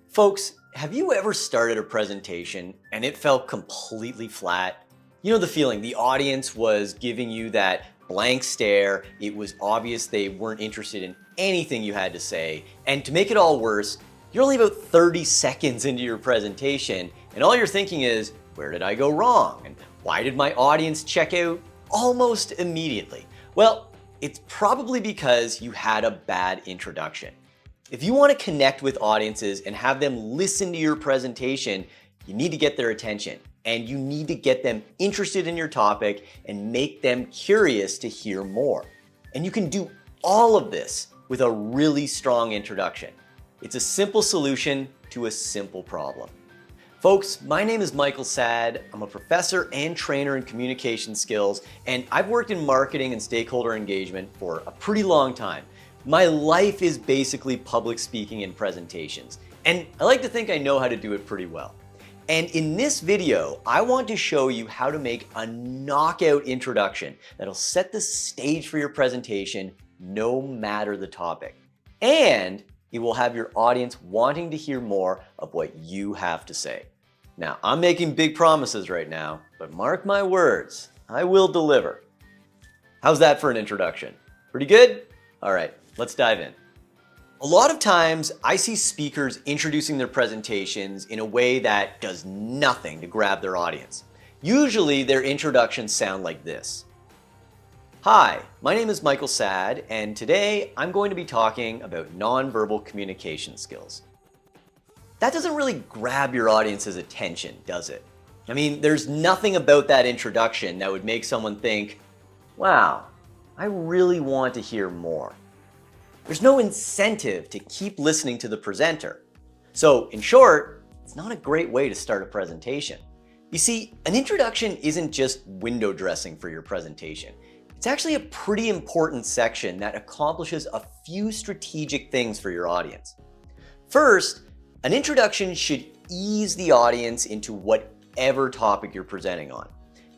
Folks, have you ever started a presentation and it felt completely flat? You know the feeling, the audience was giving you that blank stare. It was obvious they weren't interested in anything you had to say. And to make it all worse, you're only about 30 seconds into your presentation and all you're thinking is, where did I go wrong? And why did my audience check out almost immediately? Well, it's probably because you had a bad introduction. If you want to connect with audiences and have them listen to your presentation, you need to get their attention and you need to get them interested in your topic and make them curious to hear more. And you can do all of this with a really strong introduction. It's a simple solution to a simple problem. Folks, my name is Saad. I'm a professor and trainer in communication skills, and I've worked in marketing and stakeholder engagement for a pretty long time. My life is basically public speaking and presentations, and I like to think I know how to do it pretty well. And in this video, I want to show you how to make a knockout introduction that'll set the stage for your presentation no matter the topic. And it will have your audience wanting to hear more of what you have to say. Now, I'm making big promises right now, but mark my words, I will deliver. How's that for an introduction? Pretty good? All right. Let's dive in. A lot of times I see speakers introducing their presentations in a way that does nothing to grab their audience. Usually their introductions sound like this. Hi, my name is Saad, and today I'm going to be talking about nonverbal communication skills. That doesn't really grab your audience's attention, does it? I mean, there's nothing about that introduction that would make someone think, wow, I really want to hear more. There's no incentive to keep listening to the presenter. So in short, it's not a great way to start a presentation. You see, an introduction isn't just window dressing for your presentation. It's actually a pretty important section that accomplishes a few strategic things for your audience. First, an introduction should ease the audience into whatever topic you're presenting on.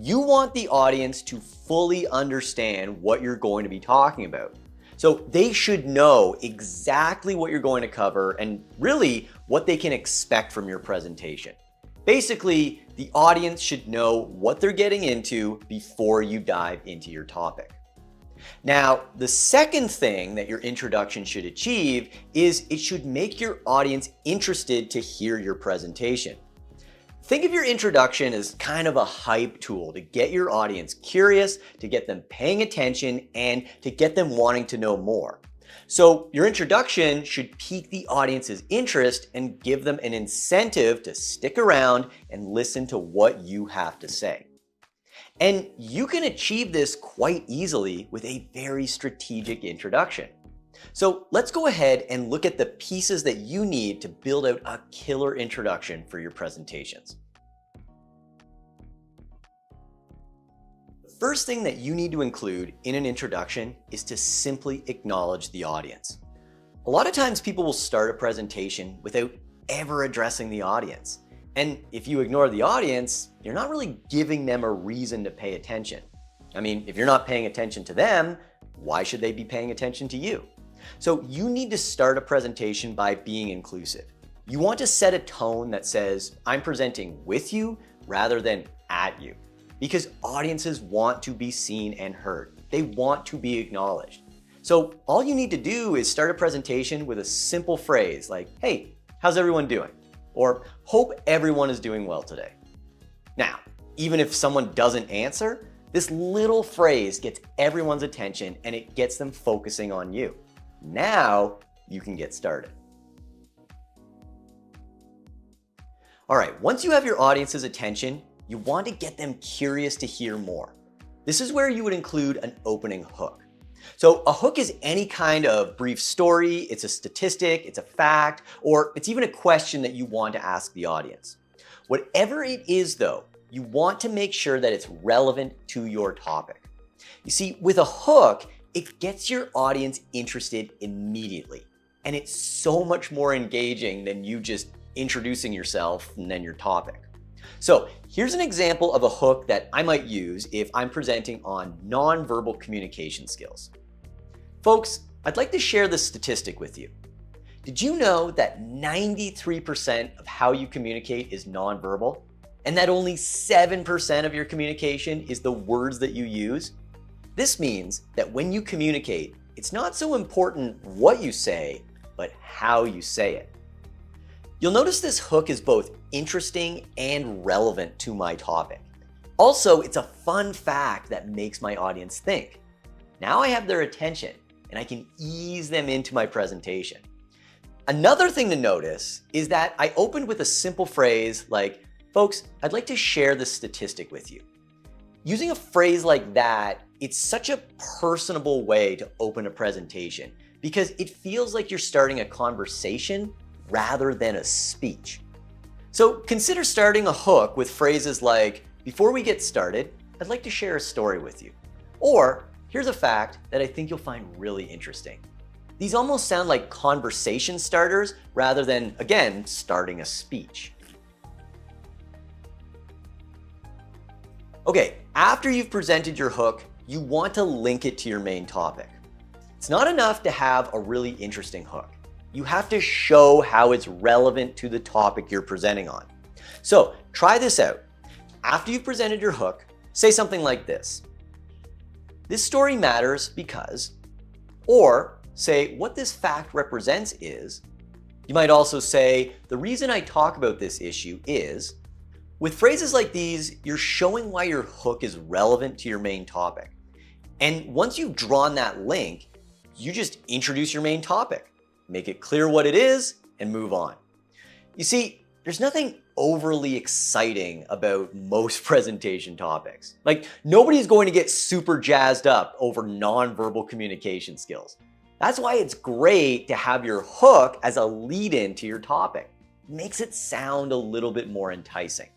You want the audience to fully understand what you're going to be talking about. So they should know exactly what you're going to cover and really what they can expect from your presentation. Basically, the audience should know what they're getting into before you dive into your topic. Now, the second thing that your introduction should achieve is it should make your audience interested to hear your presentation. Think of your introduction as kind of a hype tool to get your audience curious, to get them paying attention, and to get them wanting to know more. So your introduction should pique the audience's interest and give them an incentive to stick around and listen to what you have to say. And you can achieve this quite easily with a very strategic introduction. So let's go ahead and look at the pieces that you need to build out a killer introduction for your presentations. The first thing that you need to include in an introduction is to simply acknowledge the audience. A lot of times people will start a presentation without ever addressing the audience. And if you ignore the audience, you're not really giving them a reason to pay attention. I mean, if you're not paying attention to them, why should they be paying attention to you? So you need to start a presentation by being inclusive. You want to set a tone that says, I'm presenting with you rather than at you, because audiences want to be seen and heard. They want to be acknowledged. So all you need to do is start a presentation with a simple phrase like, hey, how's everyone doing? Or hope everyone is doing well today. Now, even if someone doesn't answer, this little phrase gets everyone's attention and it gets them focusing on you. Now you can get started. All right, once you have your audience's attention, you want to get them curious to hear more. This is where you would include an opening hook. So a hook is any kind of brief story, it's a statistic, it's a fact, or it's even a question that you want to ask the audience. Whatever it is though, you want to make sure that it's relevant to your topic. You see, with a hook, it gets your audience interested immediately. And it's so much more engaging than you just introducing yourself and then your topic. So here's an example of a hook that I might use if I'm presenting on nonverbal communication skills. Folks, I'd like to share this statistic with you. Did you know that 93% of how you communicate is nonverbal? And that only 7% of your communication is the words that you use? This means that when you communicate, it's not so important what you say, but how you say it. You'll notice this hook is both interesting and relevant to my topic. Also, it's a fun fact that makes my audience think. Now I have their attention and I can ease them into my presentation. Another thing to notice is that I opened with a simple phrase like, folks, I'd like to share this statistic with you. Using a phrase like that, it's such a personable way to open a presentation because it feels like you're starting a conversation rather than a speech. So consider starting a hook with phrases like, before we get started, I'd like to share a story with you. Or, here's a fact that I think you'll find really interesting. These almost sound like conversation starters rather than, again, starting a speech. Okay, after you've presented your hook, you want to link it to your main topic. It's not enough to have a really interesting hook. You have to show how it's relevant to the topic you're presenting on. So try this out. After you've presented your hook, say something like this. This story matters because, or say what this fact represents is. You might also say, the reason I talk about this issue is. With phrases like these, you're showing why your hook is relevant to your main topic. And once you've drawn that link, you just introduce your main topic, make it clear what it is, and move on. You see, there's nothing overly exciting about most presentation topics. Like, nobody's going to get super jazzed up over nonverbal communication skills. That's why it's great to have your hook as a lead-in to your topic. It makes it sound a little bit more enticing.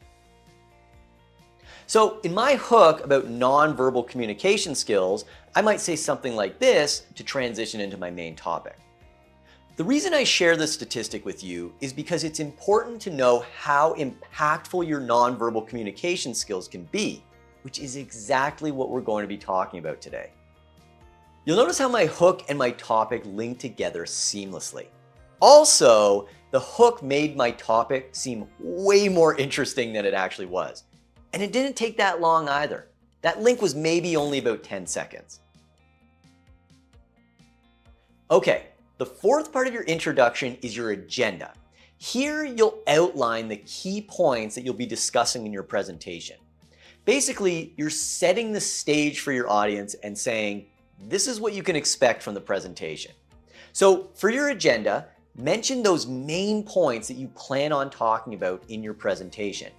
So in my hook about nonverbal communication skills, I might say something like this to transition into my main topic. The reason I share this statistic with you is because it's important to know how impactful your nonverbal communication skills can be, which is exactly what we're going to be talking about today. You'll notice how my hook and my topic link together seamlessly. Also, the hook made my topic seem way more interesting than it actually was. And it didn't take that long either. That link was maybe only about 10 seconds. Okay, the fourth part of your introduction is your agenda. Here you'll outline the key points that you'll be discussing in your presentation. Basically, you're setting the stage for your audience and saying, this is what you can expect from the presentation. So for your agenda, mention those main points that you plan on talking about in your presentation.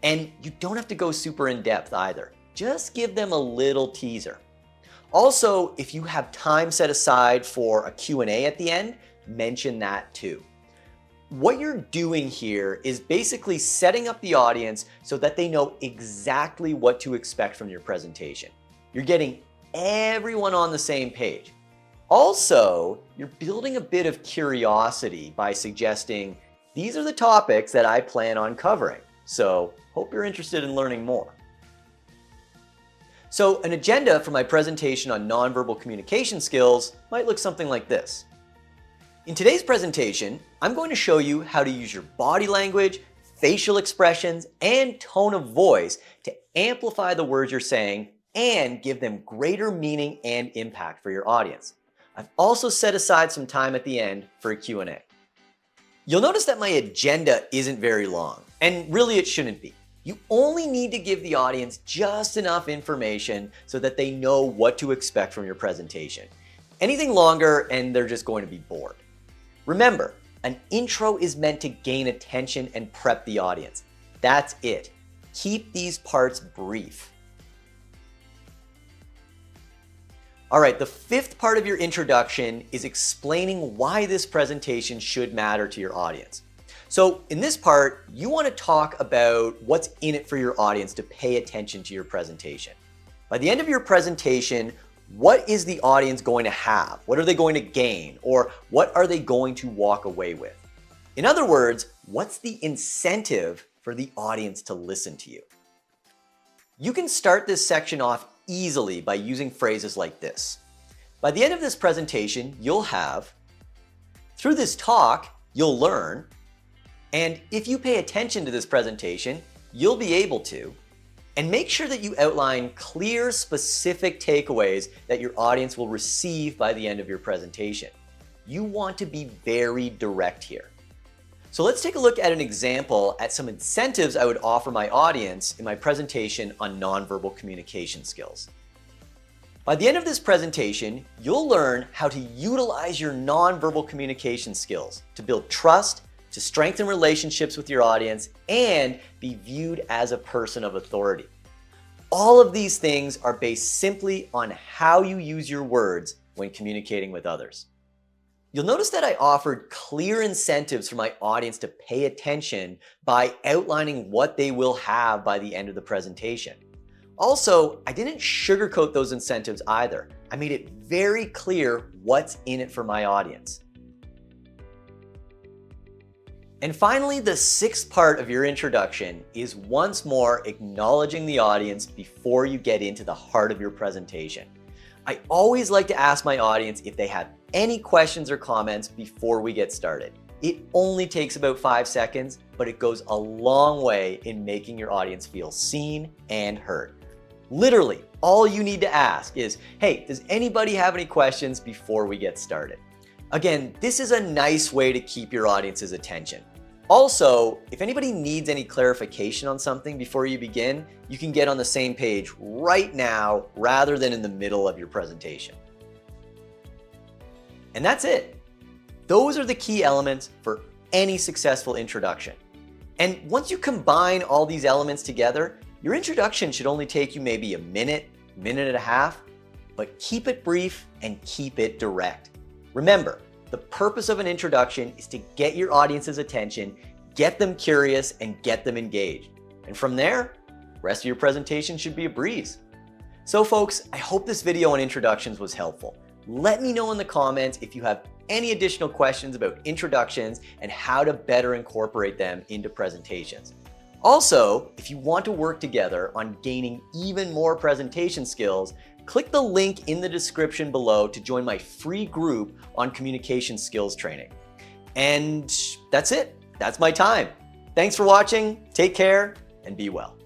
And you don't have to go super in depth either. Just give them a little teaser. Also, if you have time set aside for a Q&A at the end, mention that too. What you're doing here is basically setting up the audience so that they know exactly what to expect from your presentation. You're getting everyone on the same page. Also, you're building a bit of curiosity by suggesting, these are the topics that I plan on covering. So, hope you're interested in learning more. So, an agenda for my presentation on nonverbal communication skills might look something like this. In today's presentation, I'm going to show you how to use your body language, facial expressions, and tone of voice to amplify the words you're saying and give them greater meaning and impact for your audience. I've also set aside some time at the end for a Q&A. You'll notice that my agenda isn't very long, and really it shouldn't be. You only need to give the audience just enough information so that they know what to expect from your presentation. Anything longer and they're just going to be bored. Remember, an intro is meant to gain attention and prep the audience. That's it. Keep these parts brief. All right, the fifth part of your introduction is explaining why this presentation should matter to your audience. So in this part, you want to talk about what's in it for your audience to pay attention to your presentation. By the end of your presentation, what is the audience going to have? What are they going to gain? Or what are they going to walk away with? In other words, what's the incentive for the audience to listen to you. You can start this section off easily by using phrases like this. By the end of this presentation, you'll have, through this talk, you'll learn, and if you pay attention to this presentation, you'll be able to, and make sure that you outline clear, specific takeaways that your audience will receive by the end of your presentation. You want to be very direct here. So let's take a look at an example at some incentives I would offer my audience in my presentation on nonverbal communication skills. By the end of this presentation, you'll learn how to utilize your nonverbal communication skills to build trust, to strengthen relationships with your audience, and be viewed as a person of authority. All of these things are based simply on how you use your words when communicating with others. You'll notice that I offered clear incentives for my audience to pay attention by outlining what they will have by the end of the presentation. Also, I didn't sugarcoat those incentives either. I made it very clear what's in it for my audience. And finally, the sixth part of your introduction is once more acknowledging the audience before you get into the heart of your presentation. I always like to ask my audience if they have any questions or comments before we get started. It only takes about 5 seconds, but it goes a long way in making your audience feel seen and heard. Literally, all you need to ask is, hey, does anybody have any questions before we get started? Again, this is a nice way to keep your audience's attention. Also, if anybody needs any clarification on something before you begin, you can get on the same page right now rather than in the middle of your presentation. And that's it. Those are the key elements for any successful introduction. And once you combine all these elements together, your introduction should only take you maybe a minute, minute and a half, but keep it brief and keep it direct. Remember, the purpose of an introduction is to get your audience's attention, get them curious, and get them engaged. And from there, the rest of your presentation should be a breeze. So folks, I hope this video on introductions was helpful. Let me know in the comments if you have any additional questions about introductions and how to better incorporate them into presentations. Also, if you want to work together on gaining even more presentation skills, click the link in the description below to join my free group on communication skills training. And that's it. That's my time. Thanks for watching. Take care and be well.